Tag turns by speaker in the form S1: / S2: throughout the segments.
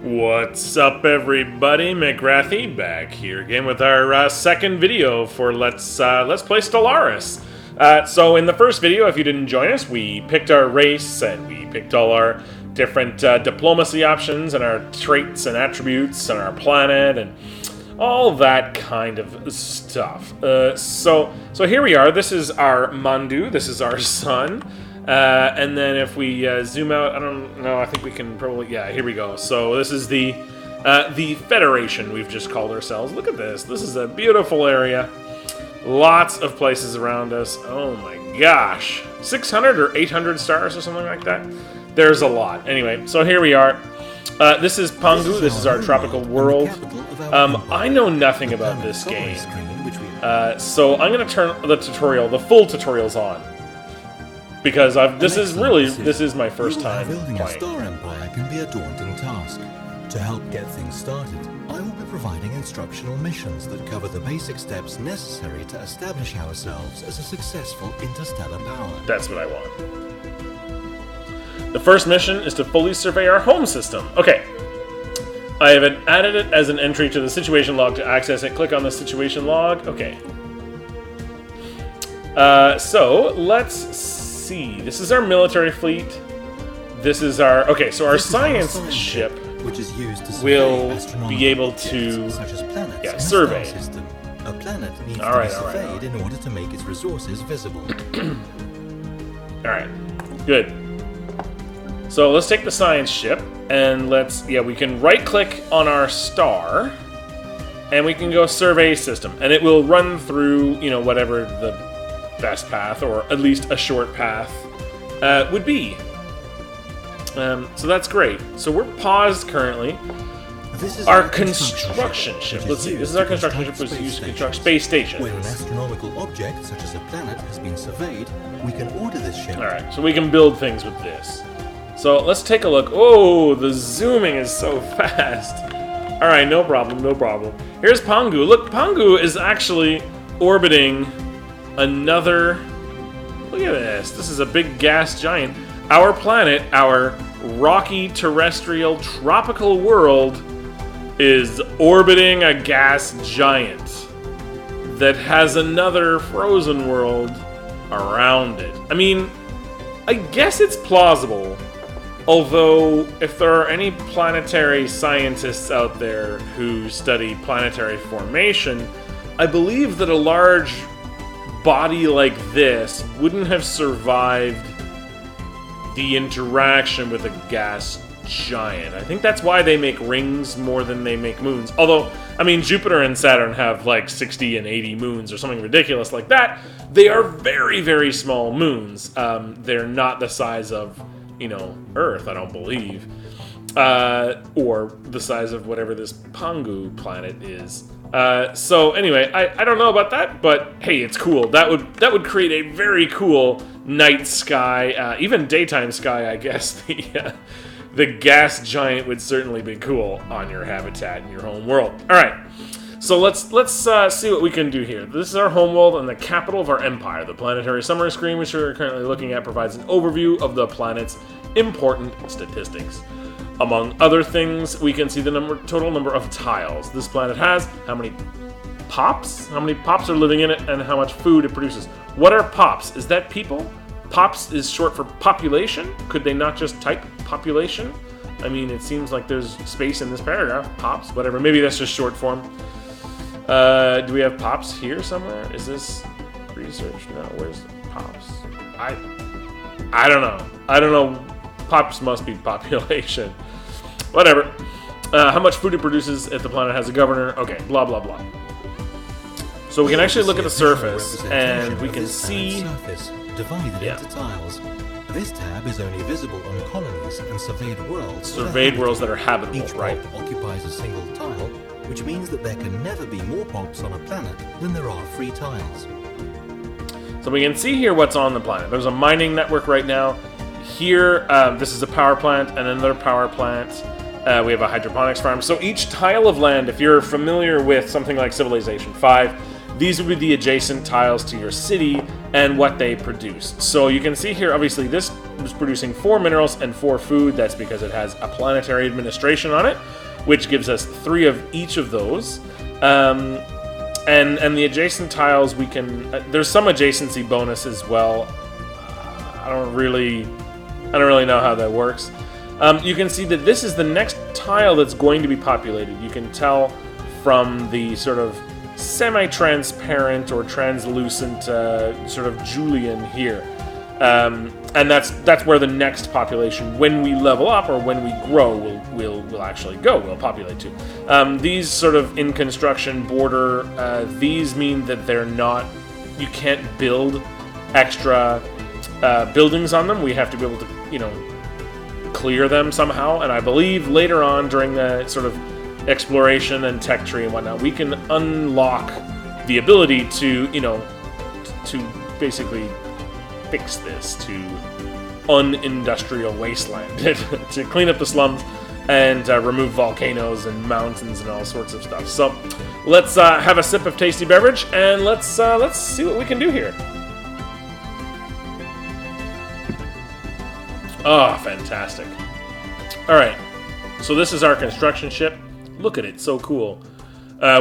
S1: What's up, everybody? McGrathy back here again with our second video for Let's Play Stellaris. So in the first video, if you didn't join us, we picked our race and we picked all our different diplomacy options and our traits and attributes and our planet and all that kind of stuff. So here we are. This is our Mandu. This is our sun. And then if we zoom out, I don't know, I think we can probably, yeah, here we go. So this is the Federation we've just called ourselves. Look at this. This is a beautiful area. Lots of places around us. Oh my gosh. 600 or 800 stars or something like that? There's a lot. Anyway, so here we are. This is Pangu. This is our tropical world. I know nothing about this game. So I'm going to turn the full tutorials on. Because this is my first time
S2: building
S1: playing.
S2: a star empire can be a daunting task. To help get things started, I will be providing instructional missions that cover the basic steps necessary to establish ourselves as a successful interstellar power.
S1: That's what I want. The first mission is to fully survey our home system. Okay. I have added it as an entry to the situation log. To access it, click on the situation log. Okay. So let's see. This is our military fleet. This is our... Okay, so our science ship
S2: which is used to
S1: will be able to
S2: such as planets in the
S1: survey.
S2: star system. A planet needs
S1: All
S2: to
S1: right,
S2: be
S1: all right,
S2: surveyed in order to make its resources visible.
S1: Alright, good. So let's take the science ship and we can right click on our star and we can go survey system and it will run through, you know, whatever the best path, or at least a short path, would be. So that's great. So we're paused currently.
S2: This is
S1: Our construction ship. Let's see. This is our construction ship, was used to construct space stations.
S2: When an astronomical object, such as a planet, has been surveyed, we can order this ship.
S1: Alright, so we can build things with this. So let's take a look. Oh, the zooming is so fast. Alright, no problem, no problem. Here's Pangu. Look, Pangu is actually orbiting another... Look at this. This is a big gas giant. Our planet, our rocky terrestrial tropical world, is orbiting a gas giant that has another frozen world around it. I mean, I guess it's plausible. Although, if there are any planetary scientists out there who study planetary formation, I believe that a large body like this wouldn't have survived the interaction with a gas giant. I think that's why they make rings more than they make moons. Although, I mean, Jupiter and Saturn have like 60 and 80 moons or something ridiculous like that. They are very, very small moons. They're not the size of, you know, Earth, I don't believe. Or the size of whatever this Pangu planet is. So anyway, I don't know about that, but hey, it's cool. That would create a very cool night sky, even daytime sky, I guess. The gas giant would certainly be cool on your habitat in your home world. All right, so let's see what we can do here. This is our home world and the capital of our empire. The planetary summary screen, which we're currently looking at, provides an overview of the planet's important statistics. Among other things, we can see the total number of tiles this planet has, how many pops are living in it, and how much food it produces. What are pops? Is that people? Pops is short for population? Could they not just type population? I mean, it seems like there's space in this paragraph. Pops, whatever. Maybe that's just short form. Do we have pops here somewhere? Is this research? No, where's pops? I don't know. I don't know. Pops must be population. Whatever. How much food it produces if the planet has a governor. Okay, blah, blah, blah. So we can actually look at the surface, and we can see...
S2: divided into tiles. This tab is only visible on colonies and surveyed worlds.
S1: Surveyed worlds that are habitable,
S2: Each
S1: right?
S2: pop occupies a single tile, which means that there can never be more pops on a planet than there are free tiles.
S1: So we can see here what's on the planet. There's a mining network right now. Here, this is a power plant and another power plant. We have a hydroponics farm. So each tile of land, if you're familiar with something like Civilization 5, these would be the adjacent tiles to your city, and what they produce. So you can see here, obviously, this was producing 4 minerals and 4 food. That's because it has a planetary administration on it, which gives us 3 of each of those. And the adjacent tiles, we can... there's some adjacency bonus as well. I don't really know how that works. You can see that this is the next tile that's going to be populated. You can tell from the sort of semi-transparent or translucent sort of Julian here. And that's where the next population, when we level up or when we grow, will actually go. We'll populate to. These sort of in construction border, these mean that they're not. You can't build extra buildings on them. We have to be able to, clear them somehow. And I believe later on during the sort of exploration and tech tree and whatnot, we can unlock the ability to, to basically fix this, to unindustrial wasteland, to clean up the slums and remove volcanoes and mountains and all sorts of stuff. So let's have a sip of tasty beverage and let's see what we can do here. Oh, fantastic. All right, so this is our construction ship. Look at it, so cool.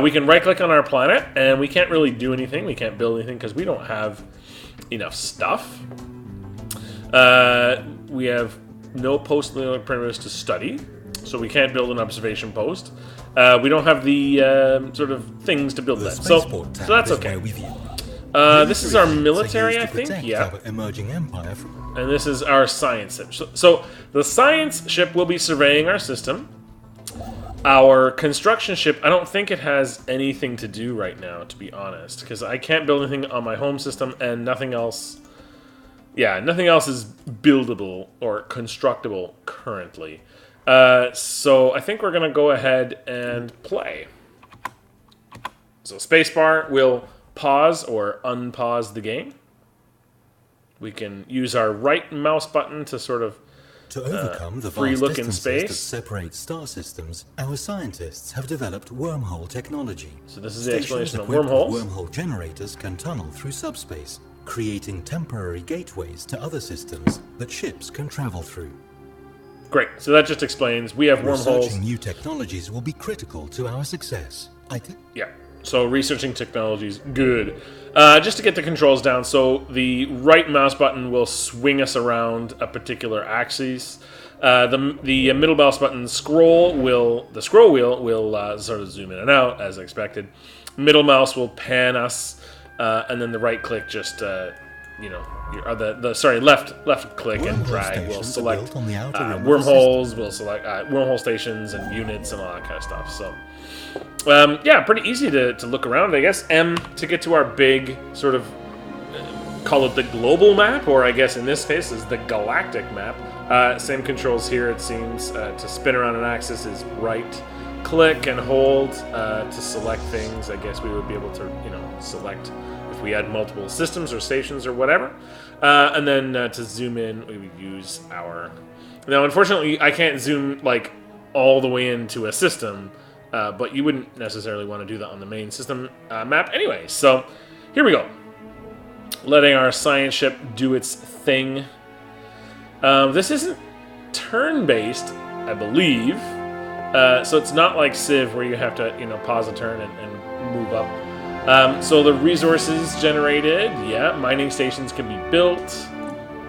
S1: We can right-click on our planet, and we can't really do anything. We can't build anything because we don't have enough stuff. We have no post-lunar primitives to study, so we can't build an observation post. We don't have the sort of things to build that, so that's okay. This is our military, I think. Yeah.
S2: Emerging empire
S1: And this is our science ship. So the science ship will be surveying our system. Our construction ship, I don't think it has anything to do right now, to be honest, because I can't build anything on my home system, and nothing else... Yeah, nothing else is buildable or constructible currently. So I think we're going to go ahead and play. So spacebar will pause or unpause the game. We can use our right mouse button to sort of
S2: to overcome the
S1: free
S2: vast
S1: look in
S2: distances
S1: space.
S2: that separate star systems, our scientists have developed wormhole technology.
S1: So this is the explanation of
S2: Stations equipped
S1: wormholes.
S2: with wormhole generators can tunnel through subspace, creating temporary gateways to other systems that ships can travel through.
S1: Great. So that just explains we have wormholes.
S2: Researching new technologies will be critical to our success.
S1: Yeah. So researching technologies, good. Just to get the controls down, so the right mouse button will swing us around a particular axis. The middle mouse button the scroll wheel will sort of zoom in and out as expected. Middle mouse will pan us, and then the right click just left click and drag will select wormholes. Will select wormhole stations and units and all that kind of stuff. So. Yeah, pretty easy to look around, I guess. M to get to our big sort of, call it the global map, or I guess in this case is the galactic map. Same controls here, it seems. To spin around an axis is right click and hold. To select things, I guess we would be able to, select if we had multiple systems or stations or whatever. And then to zoom in, we would use our... Now, unfortunately, I can't zoom, like, all the way into a system. But you wouldn't necessarily want to do that on the main system map anyway. So here we go. Letting our science ship do its thing. This isn't turn-based, I believe. So it's not like Civ where you have to, pause a turn and move up. So the resources generated, yeah, mining stations can be built.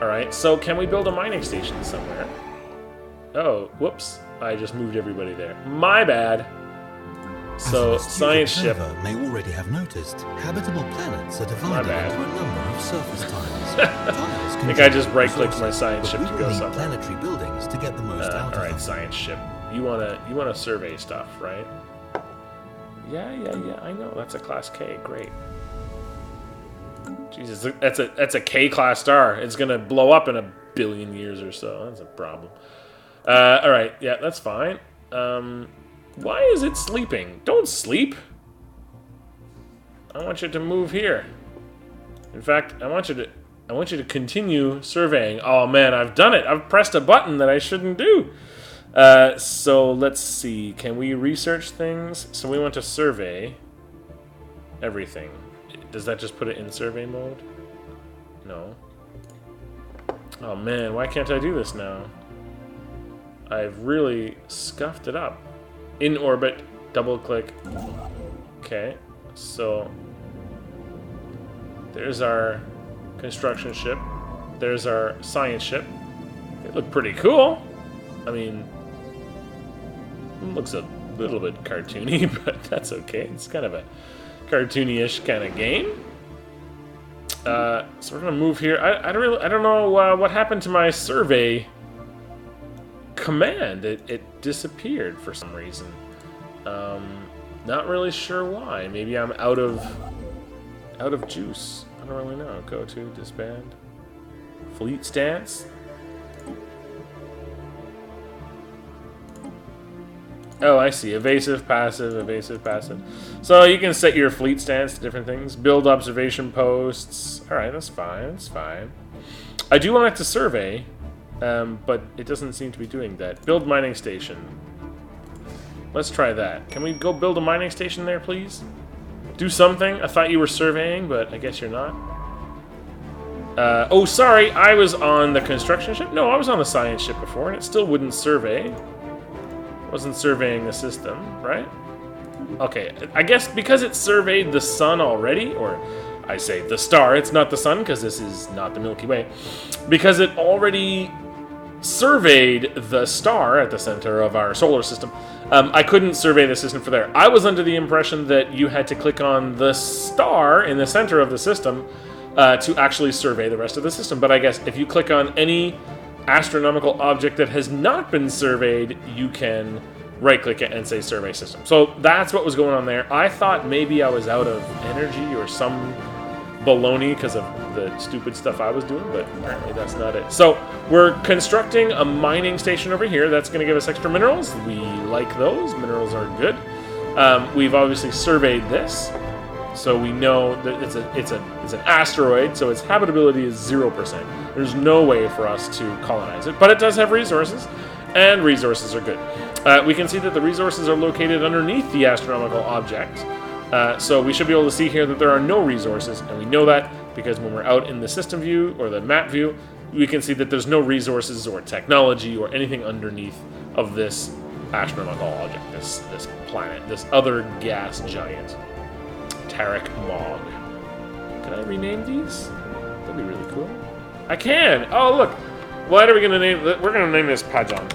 S1: All right, so can we build a mining station somewhere? Oh, whoops. I just moved everybody there. My bad. So, science ship
S2: may already have noticed habitable planets are divided into a number of surface tiles.
S1: I think I just right-clicked my science ship to go somewhere.
S2: Planetary buildings to get the most out of them.
S1: All right, science ship. You wanna survey stuff, right? Yeah. I know that's a class K. Great. Jesus, that's a K class star. It's gonna blow up in a billion years or so. That's a problem. All right, yeah, that's fine. Why is it sleeping? Don't sleep. I want you to move here. In fact, I want you to continue surveying. Oh man, I've done it. I've pressed a button that I shouldn't do. So let's see. Can we research things? So we want to survey everything. Does that just put it in survey mode? No. Oh man, why can't I do this now? I've really scuffed it up. In orbit, double click. Okay, so there's our construction ship. There's our science ship. They look pretty cool. I mean, it looks a little bit cartoony, but that's okay. It's kind of a cartoony-ish kind of game. So we're gonna move here. I don't know what happened to my survey command. It disappeared for some reason. Not really sure why. Maybe I'm out of juice. I don't really know. Go to disband. Fleet stance. Oh, I see. Evasive, passive, evasive, passive. So you can set your fleet stance to different things. Build observation posts. Alright, that's fine. That's fine. I do want it to survey, but it doesn't seem to be doing that. Build mining station. Let's try that. Can we go build a mining station there, please? Do something. I thought you were surveying, but I guess you're not. Oh, sorry. I was on the construction ship? No, I was on the science ship before, and it still wouldn't survey. Wasn't surveying the system, right? Okay, I guess because it surveyed the sun already, or I say the star, it's not the sun because this is not the Milky Way. Because it already surveyed the star at the center of our solar system, I couldn't survey the system for there. I was under the impression that you had to click on the star in the center of the system to actually survey the rest of the system. But I guess if you click on any astronomical object that has not been surveyed, you can right-click it and say Survey System. So that's what was going on there. I thought maybe I was out of energy or some baloney because of the stupid stuff I was doing, but apparently that's not it. So we're constructing a mining station over here. That's going to give us extra minerals. We like those. Minerals are good. We've obviously surveyed this, so we know that it's an asteroid, so its habitability is 0%. There's no way for us to colonize it, but it does have resources, and resources are good. We can see that the resources are located underneath the astronomical object, so we should be able to see here that there are no resources, and we know that because when we're out in the system view or the map view, we can see that there's no resources or technology or anything underneath of this astronomical object, this planet, this other gas giant. Tarek Mog. Can I rename these? That'd be really cool. I can! Oh, look! What are we gonna name? We're gonna name this Pajan.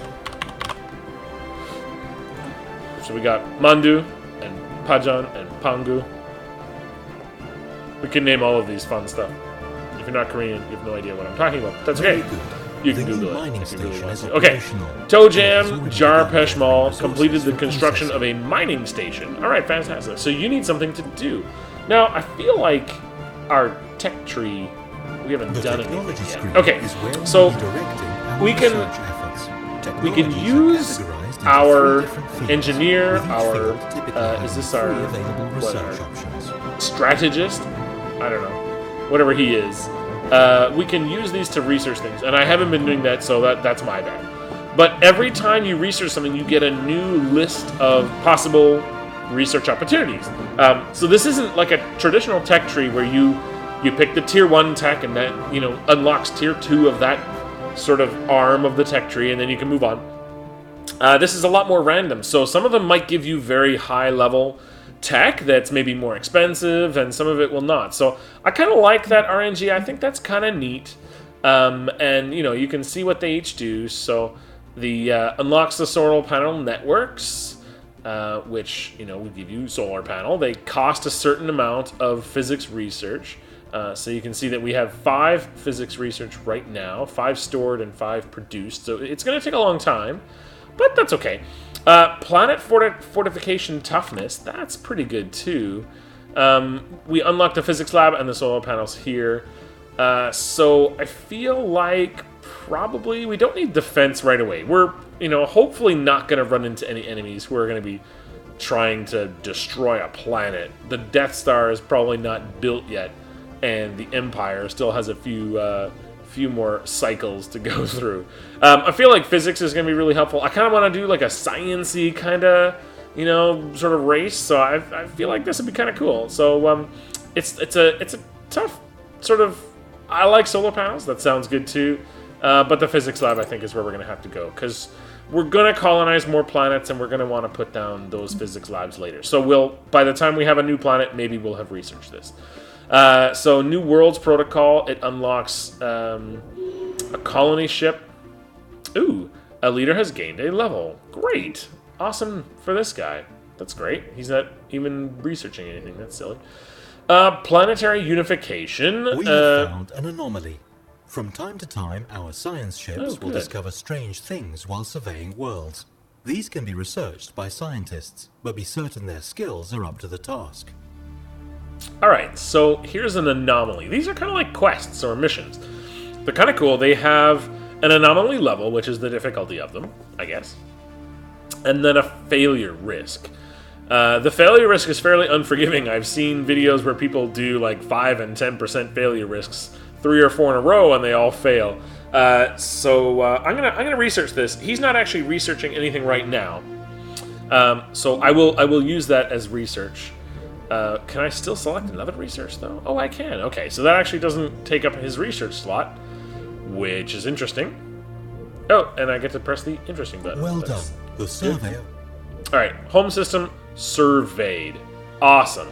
S1: So we got Mandu, and Pajan, and Pangu. We can name all of these fun stuff. If you're not Korean, you have no idea what I'm talking about. That's okay. You can Google it if you really want to. Okay. Tojam Jarpesh Mall completed the construction of a mining station. Alright, fantastic. So you need something to do. Now, I feel like our tech tree, we haven't done anything yet. Okay, so we can use our engineer, our, is this our strategist? I don't know. Whatever he is. We can use these to research things, and I haven't been doing that, so that's my bad. But every time you research something, you get a new list of possible research opportunities. So this isn't like a traditional tech tree where you pick the tier 1 tech and that unlocks tier 2 of that sort of arm of the tech tree, and then you can move on. This is a lot more random, so some of them might give you very high level tech that's maybe more expensive, and some of it will not. So I kind of like that RNG. I think that's kind of neat. And you can see what they each do. So the unlocks the solar panel networks, which will give you solar panel. They cost a certain amount of physics research. So you can see that we have 5 physics research right now, 5 stored and 5 produced. So it's going to take a long time, but that's okay. Planet fortification toughness, that's pretty good too. We unlocked the physics lab and the solar panels here. So I feel like probably we don't need defense right away. We're, hopefully not going to run into any enemies who are going to be trying to destroy a planet. The Death Star is probably not built yet, and the Empire still has a few more cycles to go through. I feel like physics is going to be really helpful. I kind of want to do like a science-y kind of, sort of race. So I feel like this would be kind of cool. So it's a tough sort of I like solar panels. That sounds good too. But the physics lab, I think, is where we're going to have to go. Because we're going to colonize more planets, and we're going to want to put down those physics labs later. So by the time we have a new planet, maybe we'll have researched this. So New Worlds Protocol, it unlocks a colony ship. Ooh, a leader has gained a level. Great. Awesome for this guy. That's great. He's not even researching anything. That's silly. Planetary unification.
S2: We have found an anomaly. From time to time, our science ships will
S1: good.
S2: discover strange things while surveying worlds. These can be researched by scientists, but be certain their skills are up to the task.
S1: Alright, so here's an anomaly. These are kind of like quests or missions. They're kind of cool. They have an anomaly level, which is the difficulty of them, I guess. And then a failure risk. The failure risk is fairly unforgiving. I've seen videos where people do like 5 and 10% failure risks, 3 or 4 in a row, and they all fail. So I'm gonna research this. He's not actually researching anything right now, so I will use that as research. Can I still select another research though? Oh, I can. Okay, so that actually doesn't take up his research slot, which is interesting. Oh, and I get to press the interesting button.
S2: Well done. The surveyor.
S1: All right, home system surveyed. Awesome.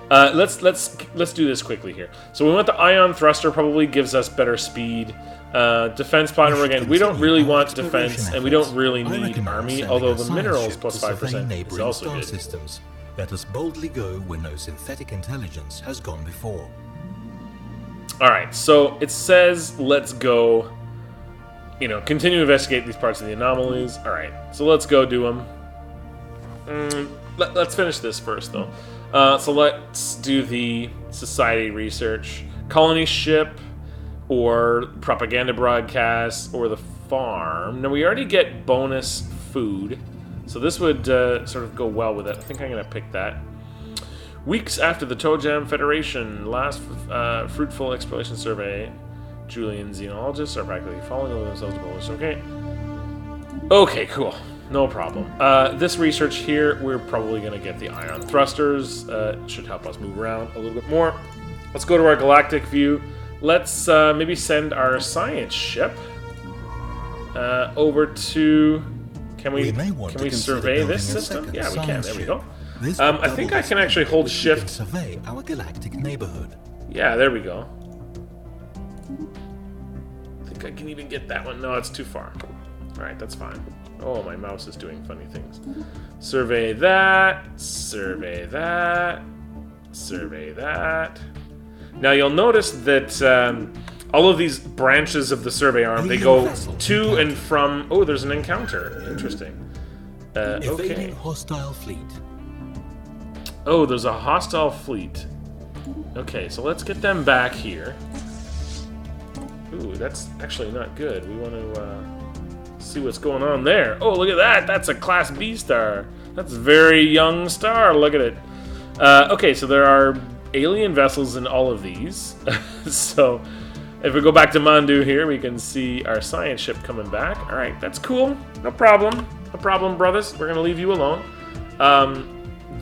S1: Let's do this quickly here. So we want the ion thruster. Probably gives us better speed. Defense platform again. We don't really want defense, and we don't really need army. Although the minerals plus 5% is also good.
S2: Systems. Let us boldly go where no synthetic intelligence has gone before.
S1: All right. So it says let's go. You know, continue to investigate these parts of the anomalies. All right. So let's go do them. Let's finish this first, though. So let's do the society research. Colony ship, or propaganda broadcast, or the farm. Now, we already get bonus food, so this would sort of go well with it. I think I'm going to pick that. Weeks after the Toe Jam Federation last fruitful exploration survey, Julian xenologists are practically falling over themselves to bonus. Okay. Okay, cool. No problem. This research here, we're probably going to get the ion thrusters. Should help us move around a little bit more. Let's go to our galactic view. Let's maybe send our science ship over to... Can we survey this system? Yeah, we can. There we go. I think I can actually hold shift.
S2: Survey our galactic neighborhood.
S1: Yeah, there we go. I think I can even get that one. No, it's too far. All right, that's fine. Oh, my mouse is doing funny things. Survey that. Survey that. Survey that. Now, you'll notice that all of these branches of the survey arm, they go to and from... Oh, there's an encounter. Interesting. Okay.
S2: Hostile fleet.
S1: Oh, there's a hostile fleet. Okay, so let's get them back here. Ooh, that's actually not good. We want to... see what's going on there. Oh, look at that. That's a Class B star. That's a very young star. Look at it. Okay, so there are alien vessels in all of these. So if we go back to Mandu here, we can see our science ship coming back. All right, that's cool. No problem. No problem, brothers. We're going to leave you alone.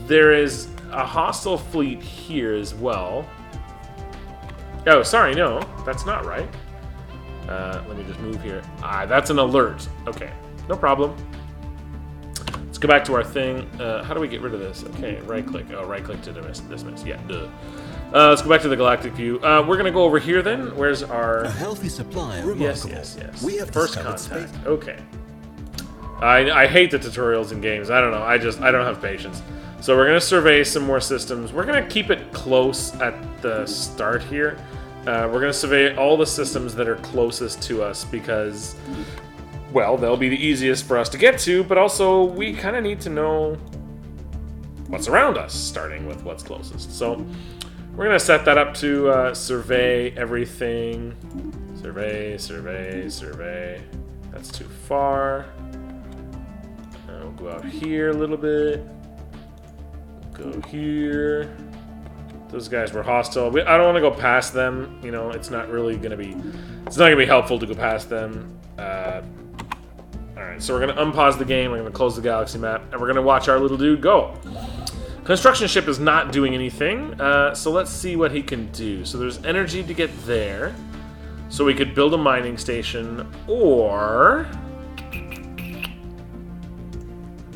S1: There is a hostile fleet here as well. Oh, sorry. No, that's not right. Let me just move here. That's an alert. Okay, no problem. Let's go back to our thing. How do we get rid of this? Okay, right-click. Oh, right-click to dismiss. Yeah, duh. Let's go back to the galactic view. We're going to go over here then. Where's our...
S2: A healthy supply of
S1: Yes.
S2: We have
S1: first contact. Okay. I hate the tutorials in games. I don't know. I don't have patience. So we're going to survey some more systems. We're going to keep it close at the start here. We're going to survey all the systems that are closest to us because, well, they'll be the easiest for us to get to, but also we kind of need to know what's around us, starting with what's closest. So we're going to set that up to survey everything. Survey, survey, survey. That's too far. We'll go out here a little bit. Go here. Those guys were hostile. I don't want to go past them. You know, it's not really going to be... It's not going to be helpful to go past them. Alright, so we're going to unpause the game. We're going to close the galaxy map. And we're going to watch our little dude go. Construction ship is not doing anything. So let's see what he can do. So there's energy to get there. So we could build a mining station, or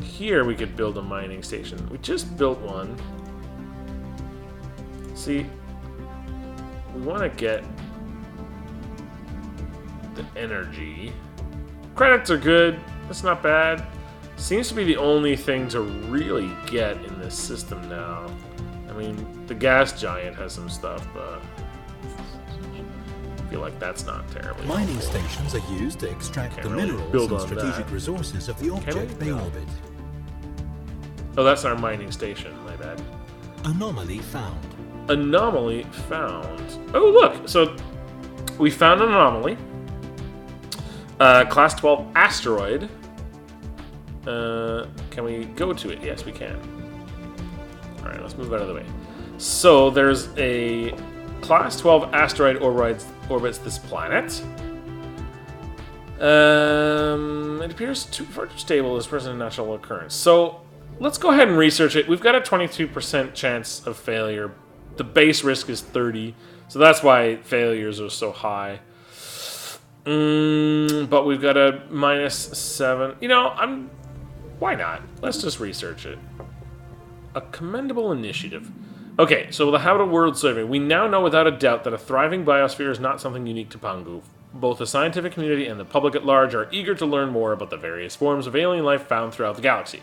S1: here we could build a mining station. We just built one. See, we want to get the energy. Credits are good. That's not bad. Seems to be the only thing to really get in this system now. I mean, the gas giant has some stuff, but I feel like that's not terribly
S2: Mining
S1: helpful.
S2: stations are used to extract the
S1: really
S2: minerals
S1: build
S2: and
S1: on
S2: strategic
S1: that.
S2: resources of the object they
S1: No.
S2: orbit.
S1: Oh, that's our mining station, my bad.
S2: Anomaly found.
S1: Anomaly found. Oh, look! So, we found an anomaly. Class 12 asteroid. Can we go to it? Yes, we can. Alright, let's move out of the way. So, there's a Class 12 asteroid orbits this planet. It appears too far too stable as present in natural occurrence. So, let's go ahead and research it. We've got a 22% chance of failure. The base risk is 30, so that's why failures are so high. But we've got a -7. You know, why not? Let's just research it. A commendable initiative. Okay, so the Habitable World Survey. We now know without a doubt that a thriving biosphere is not something unique to Pangu. Both the scientific community and the public at large are eager to learn more about the various forms of alien life found throughout the galaxy.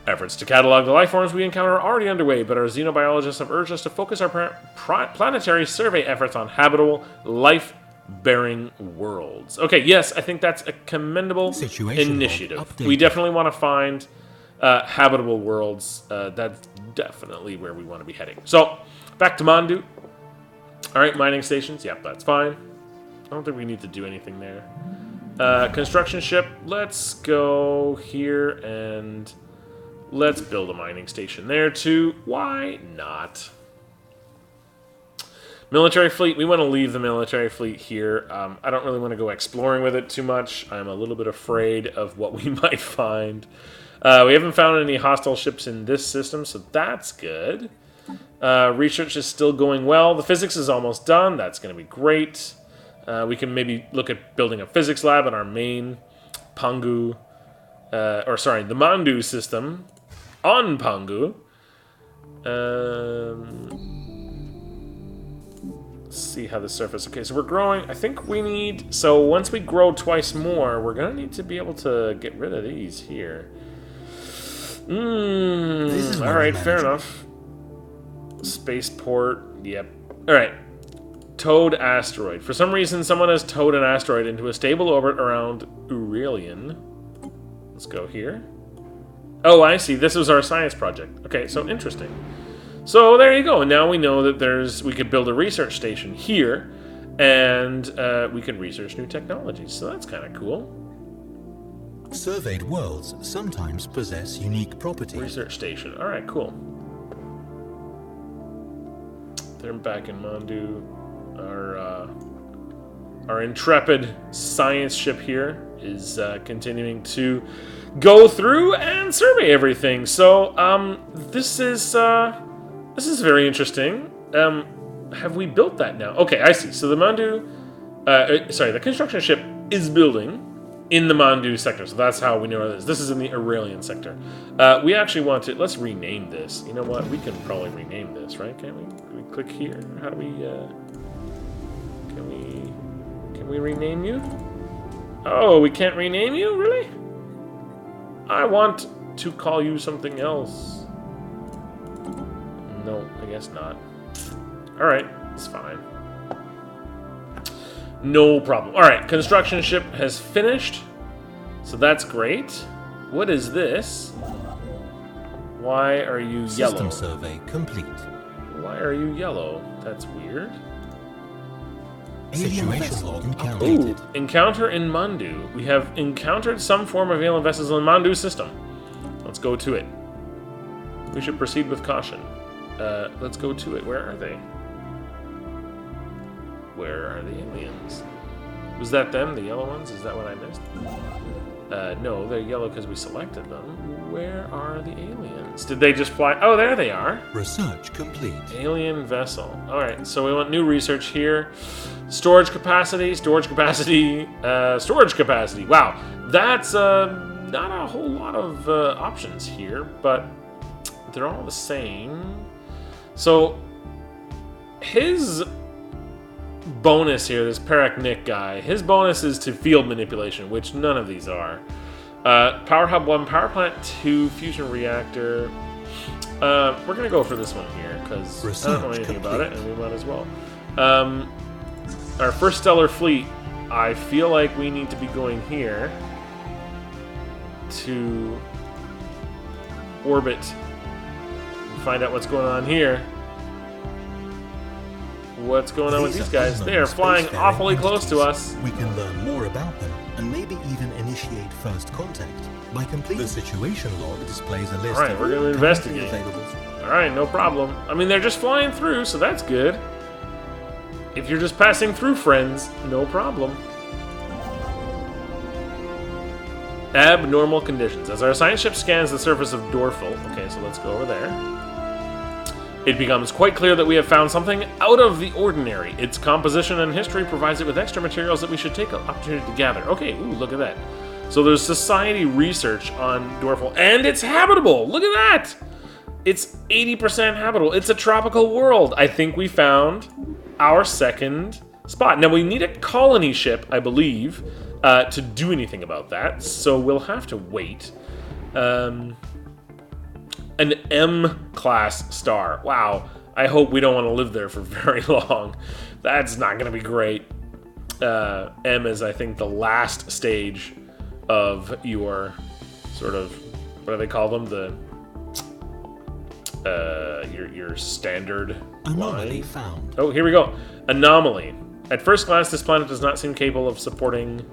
S1: Efforts to catalog the life forms we encounter are already underway, but our xenobiologists have urged us to focus our planetary survey efforts on habitable, life-bearing worlds. Okay, yes, I think that's a commendable initiative. We definitely want to find habitable worlds. That's definitely where we want to be heading. So, back to Mandu. Alright, mining stations. Yep, that's fine. I don't think we need to do anything there. Construction ship. Let's go here and let's build a mining station there too. Why not? Military fleet. We want to leave the military fleet here. I don't really want to go exploring with it too much. I'm a little bit afraid of what we might find. We haven't found any hostile ships in this system, so that's good. Research is still going well. The physics is almost done. That's going to be great. We can maybe look at building a physics lab in our main Pangu, the Mandu system on Pangu. Let's see how the surface. Okay, so we're growing. I think we need. So once we grow twice more, we're gonna need to be able to get rid of these here. All right, fair enough. Spaceport. Yep. All right. Towed asteroid. For some reason, someone has towed an asteroid into a stable orbit around Aurelian. Let's go here. Oh, I see. This was our science project. Okay, so interesting. So there you go. And now we know that we could build a research station here, and we can research new technologies. So that's kind of cool.
S2: Surveyed worlds sometimes possess unique properties.
S1: Research station. All right, cool. They're back in Mandu. Our intrepid science ship here is continuing to go through and survey everything. So this is very interesting. Have we built that now? Okay, I see. So the Mandu, the construction ship is building in the Mandu sector. So that's how we know it is. This is in the Aurelian sector. We actually want to. Let's rename this. You know what? We can probably rename this, right? Can't we? Can we click here? How do we? Can we rename you? Oh, we can't rename you? Really? I want to call you something else. No, I guess not. Alright, it's fine. No problem. Alright, construction ship has finished. So that's great. What is this? Why are you yellow?
S2: System survey complete.
S1: Why are you yellow? That's weird.
S2: Situation log encountered.
S1: Ooh, encounter in Mandu. We have encountered some form of alien vessels in the Mandu system. Let's go to it. We should proceed with caution. Let's go to it. Where are they? Where are the aliens? Was that them, the yellow ones? Is that what I missed? No, they're yellow because we selected them. Where are the aliens? Did they just fly? Oh, there they are.
S2: Research complete.
S1: Alien vessel. All right, so we want new research here. Storage capacity, storage capacity, storage capacity. Wow, that's not a whole lot of options here, but they're all the same. So his bonus here, this Parak guy, his bonus is to field manipulation, which none of these are. Power Hub 1, Power Plant 2, Fusion Reactor. We're going to go for this one here, because I don't know anything about it, and we might as well. Our first Stellar Fleet, I feel like we need to be going here to orbit and find out what's going on here. What's going on with these guys? They are flying awfully close to us.
S2: We can learn more about them and maybe even initiate first contact by completing. The situation log displays a list.
S1: All right, we're going to investigate. All right, no problem. I mean, they're just flying through, so that's good. If you're just passing through, friends, no problem. Abnormal conditions. As our science ship scans the surface of Dorfel, okay, so let's go over there. It becomes quite clear that we have found something out of the ordinary. Its composition and history provides it with extra materials that we should take an opportunity to gather. Okay, ooh, look at that. So there's society research on Dorfel, and it's habitable! Look at that! It's 80% habitable. It's a tropical world. I think we found our second spot. Now, we need a colony ship, I believe, to do anything about that, so we'll have to wait. An M-class star. Wow. I hope we don't want to live there for very long. That's not going to be great. M is, I think, the last stage of your sort of, what do they call them? Your standard
S2: anomaly
S1: line.
S2: Found.
S1: Oh, here we go. Anomaly. At first glance, this planet does not seem capable of supporting...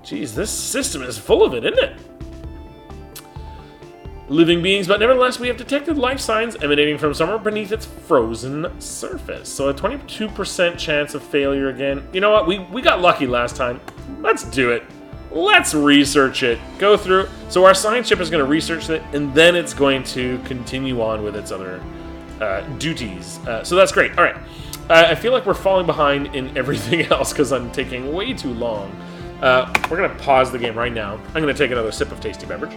S1: Geez, this system is full of it, isn't it? Living beings, but nevertheless we have detected life signs emanating from somewhere beneath its frozen surface. So a 22% chance of failure again. You know what? We got lucky last time. Let's do it. Let's research it. Go through. So our science ship is going to research it, and then it's going to continue on with its other duties. So that's great. All right. I feel like we're falling behind in everything else because I'm taking way too long. We're going to pause the game right now. I'm going to take another sip of tasty beverage.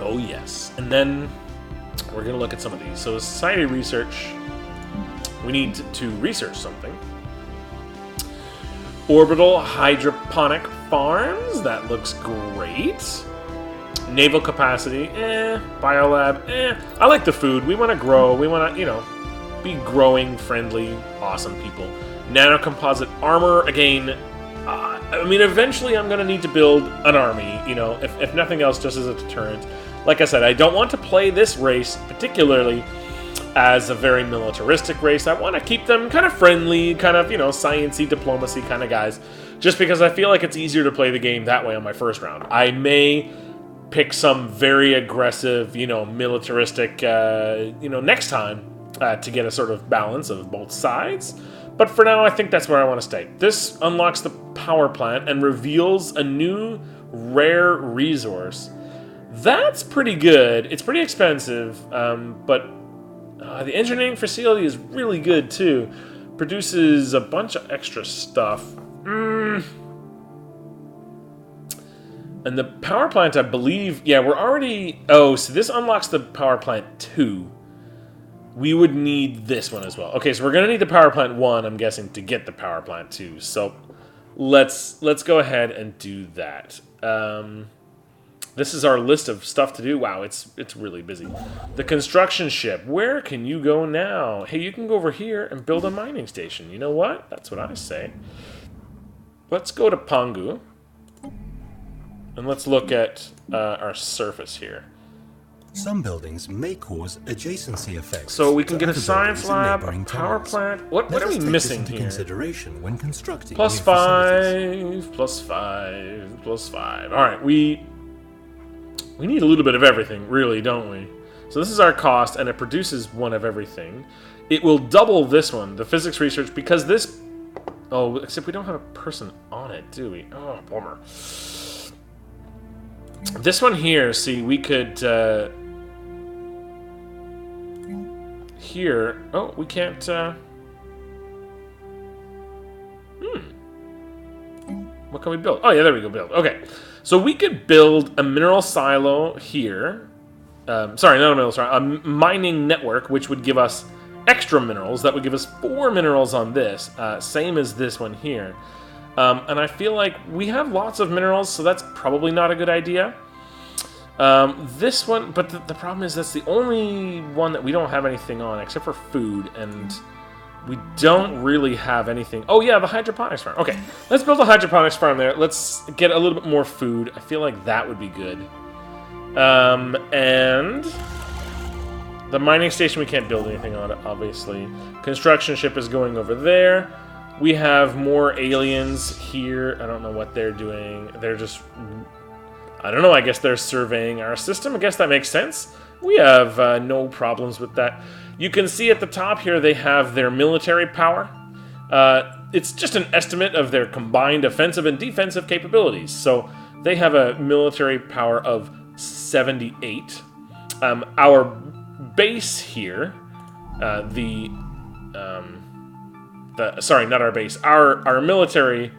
S1: Oh, yes. And then we're going to look at some of these. So society research, we need to research something. Orbital hydroponic farms, that looks great. Naval capacity, Biolab, I like the food. We want to grow. We want to, you know, be growing, friendly, awesome people. Nanocomposite armor, again, I mean, eventually I'm going to need to build an army, you know, if nothing else, just as a deterrent. Like I said, I don't want to play this race particularly as a very militaristic race. I want to keep them kind of friendly, kind of, you know, science-y, diplomacy kind of guys, just because I feel like it's easier to play the game that way on my first round. I may pick some very aggressive, you know, militaristic, you know, next time to get a sort of balance of both sides. But for now, I think that's where I want to stay. This unlocks the power plant and reveals a new rare resource. That's pretty good. It's pretty expensive, but the engineering facility is really good too. Produces a bunch of extra stuff. And the power plant, I believe, yeah, we're already... Oh, so this unlocks the power plant 2. We would need this one as well. Okay, so we're going to need the power plant 1, I'm guessing, to get the power plant 2. So let's go ahead and do that. This is our list of stuff to do. Wow, it's really busy. The construction ship. Where can you go now? Hey, you can go over here and build a mining station. You know what? That's what I say. Let's go to Pangu. And let's look at our surface here.
S2: Some buildings may cause adjacency effects.
S1: So we can get a science lab, a power plant. What are we missing here?
S2: Consideration when constructing
S1: +5, +5, +5. All right, we need a little bit of everything, really, don't we? So this is our cost, and it produces one of everything. It will double this one, the physics research, because this Oh, except we don't have a person on it, do we? Oh, bummer. This one here, see, we could... here... Oh, we can't... What can we build? Oh, yeah, there we go, build. Okay. So we could build a mineral silo here. Sorry, not a mineral silo. A mining network, which would give us extra minerals. That would give us 4 minerals on this. Same as this one here. And I feel like we have lots of minerals, so that's probably not a good idea. This one, but the problem is that's the only one that we don't have anything on, except for food, and... we don't really have anything. Oh, yeah, the hydroponics farm. Okay, let's build a hydroponics farm there. Let's get a little bit more food. I feel like that would be good. And the mining station, we can't build anything on it, obviously. Construction ship is going over there. We have more aliens here. I don't know what they're doing. They're just... I don't know. I guess they're surveying our system. I guess that makes sense. We have no problems with that. You can see at the top here they have their military power. It's just an estimate of their combined offensive and defensive capabilities. So they have a military power of 78. Our base here, sorry, not our base. Our military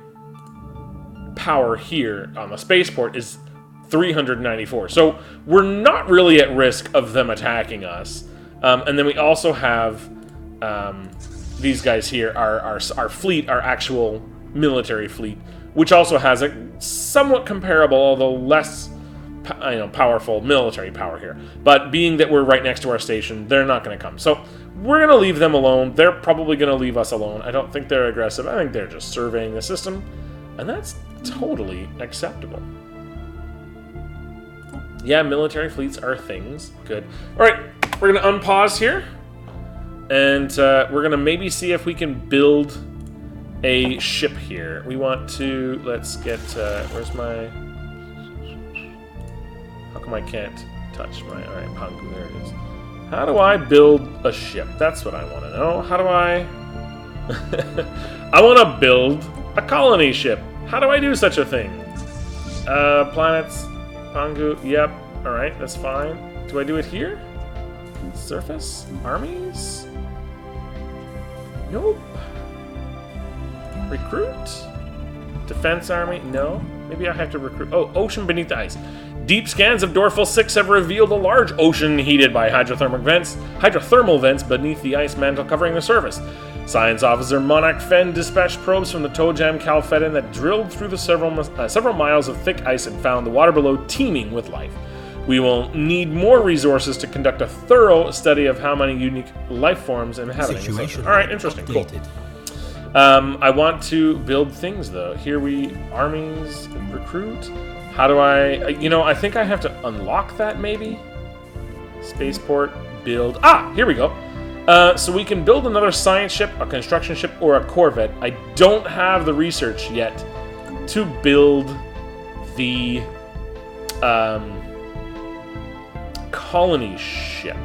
S1: power here on the spaceport is 394. So we're not really at risk of them attacking us. And then we also have these guys here, our fleet, our actual military fleet, which also has a somewhat comparable, although less powerful military power here. But being that we're right next to our station, they're not going to come. So we're going to leave them alone. They're probably going to leave us alone. I don't think they're aggressive. I think they're just surveying the system. And that's totally acceptable. Yeah, military fleets are things. Good. All right, we're going to unpause here. And we're going to maybe see if we can build a ship here. We want to... Let's get... where's my... How come I can't touch my... Alright, Pangu, there it is. How do I build a ship? That's what I want to know. How do I... I want to build a colony ship. How do I do such a thing? Planets... Pangu, yep. Alright, that's fine. Do I do it here? Surface? Armies? Nope. Recruit? Defense army? No. Maybe I have to recruit... Oh, ocean beneath the ice. Deep scans of Dorfel 6 have revealed a large ocean heated by hydrothermal vents beneath the ice mantle covering the surface. Science officer Monarch Fenn dispatched probes from the Tojam Calfedin that drilled through the several miles of thick ice and found the water below teeming with life. We will need more resources to conduct a thorough study of how many unique life forms inhabiting the system. Alright, interesting, cool. I want to build things, though. Here we... Armies, recruit. How do I... I think I have to unlock that, maybe? Spaceport, build... Ah! Here we go. So we can build another science ship, a construction ship, or a corvette. I don't have the research yet to build the colony ship.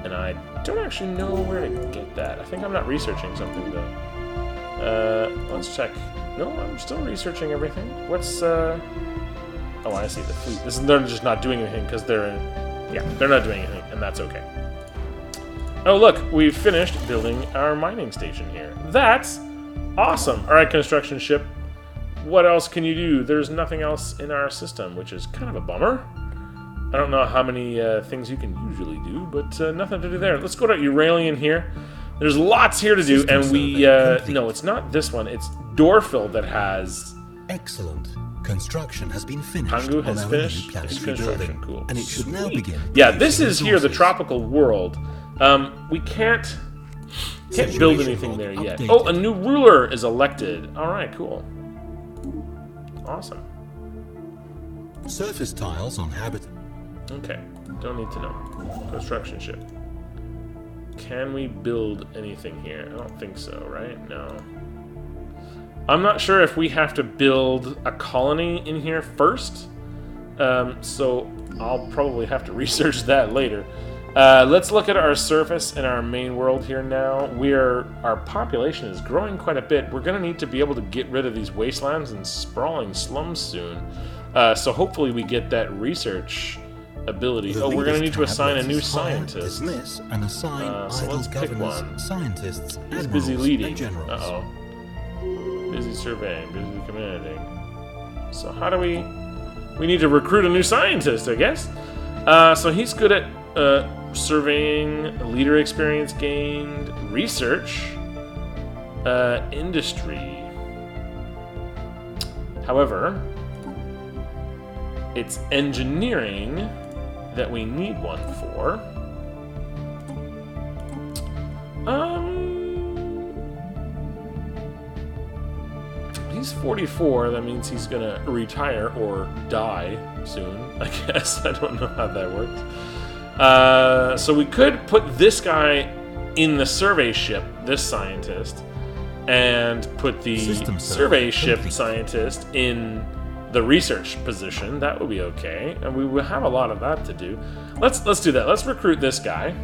S1: And I don't actually know where to get that. I think I'm not researching something, though. Let's check. No, I'm still researching everything. What's, Oh, I see, the fleet. They're just not doing anything because they're in... Yeah, they're not doing anything, and that's okay. Oh, look, we've finished building our mining station here. That's awesome. All right, construction ship. What else can you do? There's nothing else in our system, which is kind of a bummer. I don't know how many things you can usually do, but nothing to do there. Let's go to Euralian here. There's lots here to do, and we... no, it's not this one. It's Dorfel that has...
S2: Excellent. Construction has been finished.
S1: Pangu has
S2: on our
S1: finished
S2: new planetary
S1: construction.
S2: building,
S1: Cool.
S2: and it should now begin.
S1: Yeah, this is here, the tropical world. We can't build anything there yet.
S2: Updated.
S1: Oh, a new ruler is elected. All right, cool. Awesome.
S2: Surface tiles on habit.
S1: Okay, don't need to know. Construction ship. Can we build anything here? I don't think so, right? No. I'm not sure if we have to build a colony in here first. So I'll probably have to research that later. Let's look at our surface in our main world here now. Our population is growing quite a bit. We're going to need to be able to get rid of these wastelands and sprawling slums soon. So hopefully we get that research ability. Oh, we're going to need to assign a new scientist.
S2: Dismiss and assign
S1: So let's pick
S2: governors,
S1: one.
S2: scientists,
S1: He's busy
S2: admirals,
S1: leading.
S2: and generals.
S1: Uh-oh. Busy surveying, busy commanding. So how do we... We need to recruit a new scientist, I guess. So he's good at surveying, leader experience gained, research, industry. However, it's engineering that we need one for. He's 44, that means he's gonna retire or die soon, I guess. I don't know how that works. So we could put this guy in the survey ship, this scientist, and put the survey ship scientist in the research position. That would be okay, and we will have a lot of that to do. Let's do that. Let's recruit this guy.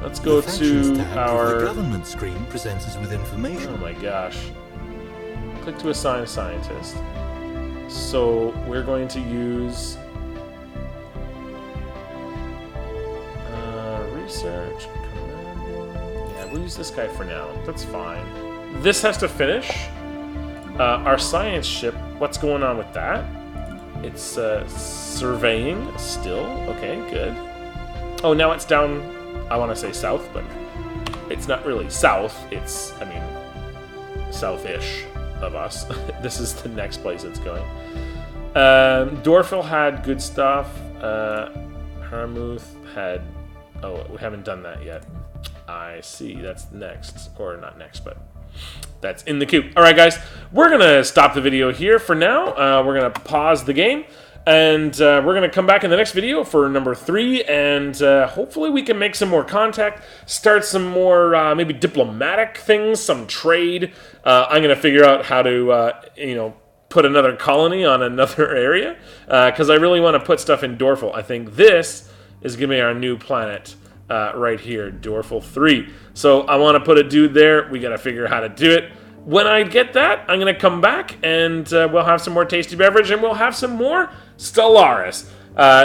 S1: Let's go to our...
S2: The government screen presents us with information.
S1: Oh my gosh. Click to assign a scientist. So we're going to use research, commanding. Yeah, we'll use this guy for now. That's fine. This has to finish. Our science ship, what's going on with that? It's surveying still. Okay, good. Oh, now it's down, I want to say south, but it's not really south. It's, I mean, south-ish of us. This is the next place it's going. Dorfil had good stuff. Harmuth had... Oh, we haven't done that yet. I see. That's next. Or not next, but that's in the queue. All right, guys. We're going to stop the video here for now. We're going to pause the game. And we're going to come back in the next video for number 3, and hopefully we can make some more contact, start some more maybe diplomatic things, some trade. I'm going to figure out how to, put another colony on another area, because I really want to put stuff in Dorfil. I think this is going to be our new planet right here, Dorfil 3. So I want to put a dude there. We got to figure out how to do it. When I get that, I'm going to come back, and we'll have some more tasty beverage, and we'll have some more Stellaris.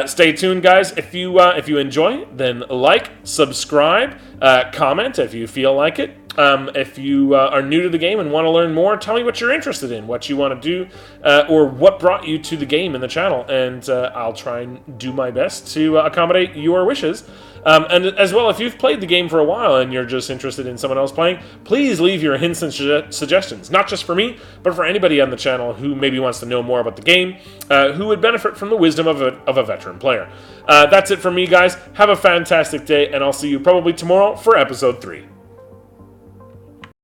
S1: Stay tuned, guys. If you enjoy, then like, subscribe, comment if you feel like it. If you are new to the game and want to learn more, tell me what you're interested in, what you want to do, or what brought you to the game and the channel, and I'll try and do my best to accommodate your wishes. And as well, if you've played the game for a while and you're just interested in someone else playing, please leave your hints and suggestions, not just for me, but for anybody on the channel who maybe wants to know more about the game, who would benefit from the wisdom of a veteran player. That's it for me, guys. Have a fantastic day, and I'll see you probably tomorrow for episode 3.